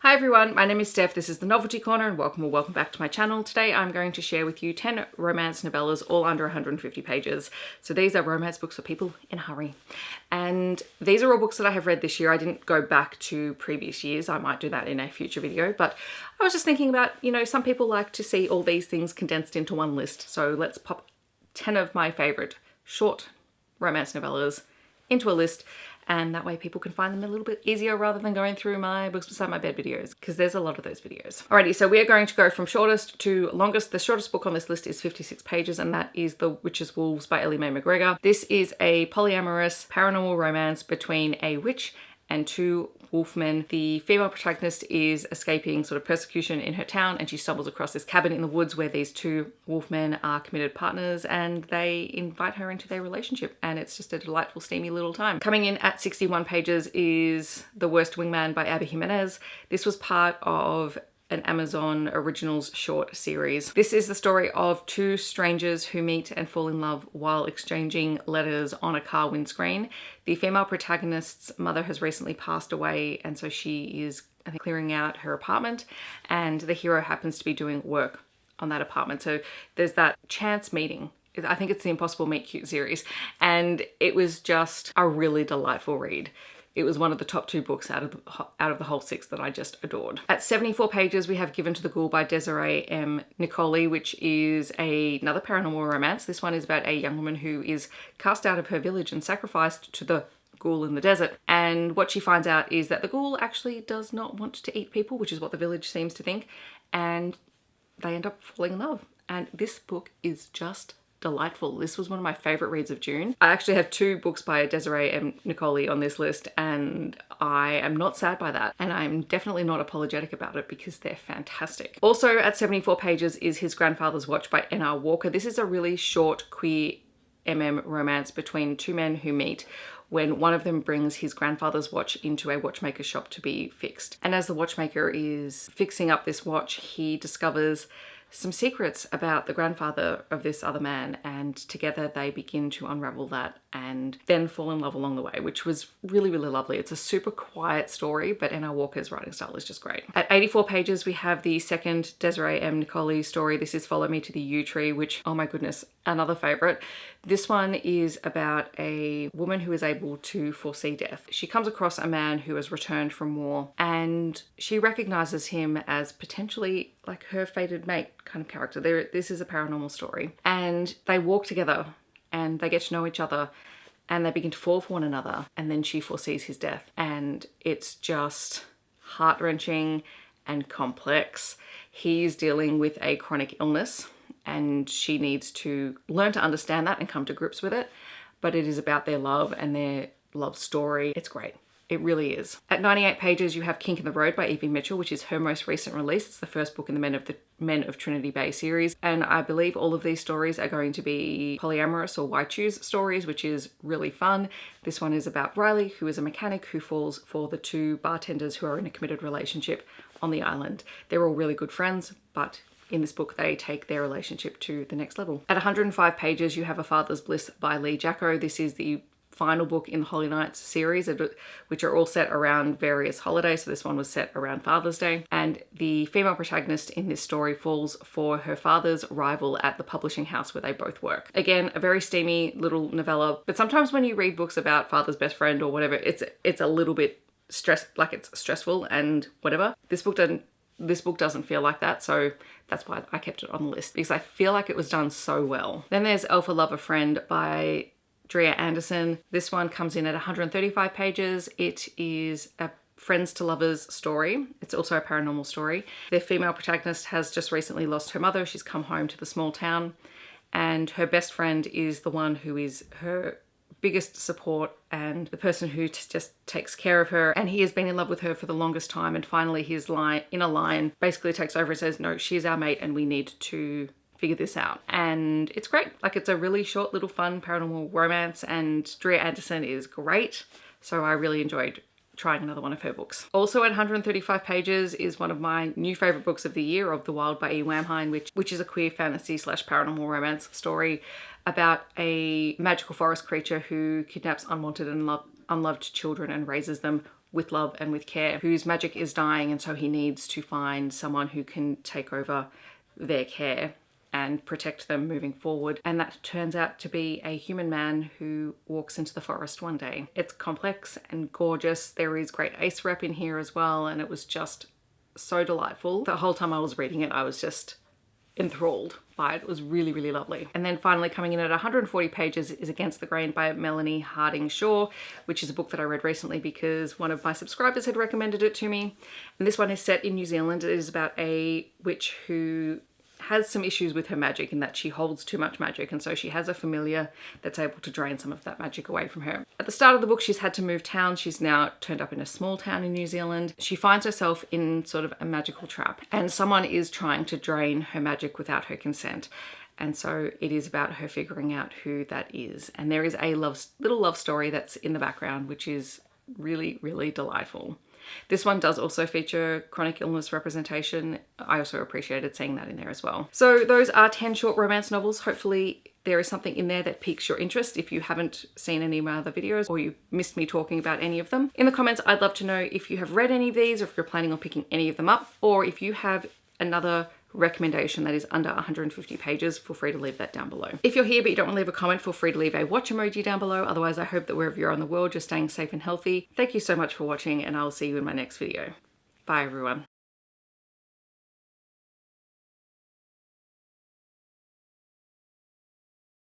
Hi everyone, my name is Steph, this is the Novelty Corner and welcome back to my channel. Today I'm going to share with you 10 romance novellas all under 150 pages. So these are romance books for people in a hurry. And these are all books that I have read this year. I didn't go back to previous years, I might do that in a future video, but I was just thinking about, you know, some people like to see all these things condensed into one list. So let's pop 10 of my favourite short romance novellas into a list, and that way people can find them a little bit easier rather than going through my books beside my bed videos, because there's a lot of those videos. Alrighty, so we are going to go from shortest to longest. The shortest book on this list is 56 pages, and that is The Witch's Wolves by Ellie McGregor. This is a polyamorous paranormal romance between a witch and two wolfmen. The female protagonist is escaping sort of persecution in her town, and she stumbles across this cabin in the woods where these two wolfmen are committed partners, and they invite her into their relationship, and it's just a delightful, steamy little time. Coming in at 61 pages is The Worst Wingman by Jiminez. This was part of an Amazon Originals short series. This is the story of two strangers who meet and fall in love while exchanging letters on a car windscreen. The female protagonist's mother has recently passed away, and so she is, I think, clearing out her apartment, and the hero happens to be doing work on that apartment. So there's that chance meeting. I think it's the Impossible Meet Cute series, and it was just a really delightful read. It was one of the top 2 books out of the whole 6 that I just adored. At 74 pages, we have Given to the Ghoul by Desiree Niccolli, which is another paranormal romance. This one is about a young woman who is cast out of her village and sacrificed to the ghoul in the desert. And what she finds out is that the ghoul actually does not want to eat people, which is what the village seems to think. And they end up falling in love. And this book is just delightful. This was one of my favorite reads of June. I actually have 2 books by Desiree Niccolli on this list, and I am not sad by that, and I'm definitely not apologetic about it because they're fantastic. Also at 74 pages is His Grandfather's Watch by N.R. Walker. This is a really short queer romance between 2 men who meet when one of them brings his grandfather's watch into a watchmaker's shop to be fixed. And as the watchmaker is fixing up this watch, he discovers some secrets about the grandfather of this other man, and together they begin to unravel that and then fall in love along the way, which was really, really lovely. It's a super quiet story, but N.R. Walker's writing style is just great. At 84 pages, we have the second Desiree Niccolli story. This is Follow Me to the Yew Tree, which, oh my goodness, another favorite. This one is about a woman who is able to foresee death. She comes across a man who has returned from war, and she recognizes him as potentially like her fated mate kind of character. This is a paranormal story, and they walk together and they get to know each other and they begin to fall for one another, and then she foresees his death, and it's just heart-wrenching and complex. He's dealing with a chronic illness and she needs to learn to understand that and come to grips with it, but it is about their love and their love story. It's great. It really is. At 98 pages, you have Kink in the Road by Evie Mitchell, which is her most recent release. It's the first book in the Men of Trinity Bay series. And I believe all of these stories are going to be polyamorous or waichus stories, which is really fun. This one is about Riley, who is a mechanic who falls for the 2 bartenders who are in a committed relationship on the island. They're all really good friends, but in this book, they take their relationship to the next level. At 105 pages, you have A Father's Bliss by Jacquot. This is the final book in the Holy Nights series, which are all set around various holidays. So this one was set around Father's Day. And the female protagonist in this story falls for her father's rival at the publishing house where they both work. Again, a very steamy little novella, but sometimes when you read books about father's best friend or whatever, it's a little bit it's stressful and whatever. This book doesn't feel like that, so that's why I kept it on the list, because I feel like it was done so well. Then there's Alpha Love a Friend by Dria Anderson. This one comes in at 135 pages. It is a friends to lovers story. It's also a paranormal story. Their female protagonist has just recently lost her mother. She's come home to the small town, and her best friend is the one who is her biggest support and the person who just takes care of her, and he has been in love with her for the longest time, and finally his inner lion basically takes over and says, no, she's our mate and we need to figure this out. And it's great. Like, it's a really short little fun paranormal romance, and Dria Anderson is great, so I really enjoyed trying another one of her books. Also at 135 pages is one of my new favorite books of the year, Of the Wild by Wambheim, which is a queer fantasy / paranormal romance story about a magical forest creature who kidnaps unwanted and unloved children and raises them with love and with care, whose magic is dying, and so he needs to find someone who can take over their care and protect them moving forward. And that turns out to be a human man who walks into the forest one day. It's complex and gorgeous. There is great ace rep in here as well, and it was just so delightful. The whole time I was reading it, I was just enthralled by it. It was really, really lovely. And then finally coming in at 140 pages is Against the Grain by Melanie Harding Shaw, which is a book that I read recently because one of my subscribers had recommended it to me. And this one is set in New Zealand. It is about a witch who has some issues with her magic in that she holds too much magic, and so she has a familiar that's able to drain some of that magic away from her. At the start of the book, she's had to move town. She's now turned up in a small town in New Zealand. She finds herself in sort of a magical trap, and someone is trying to drain her magic without her consent. And so it is about her figuring out who that is. And there is a little love story that's in the background, which is really, really delightful. This one does also feature chronic illness representation. I also appreciated seeing that in there as well. So those are 10 short romance novels. Hopefully there is something in there that piques your interest if you haven't seen any of my other videos or you missed me talking about any of them. In the comments, I'd love to know if you have read any of these or if you're planning on picking any of them up, or if you have another recommendation that is under 150 pages, feel free to leave that down below. If you're here but you don't want to leave a comment, feel free to leave a watch emoji down below. Otherwise, I hope that wherever you're in the world, you're staying safe and healthy. Thank you so much for watching, and I'll see you in my next video. Bye everyone.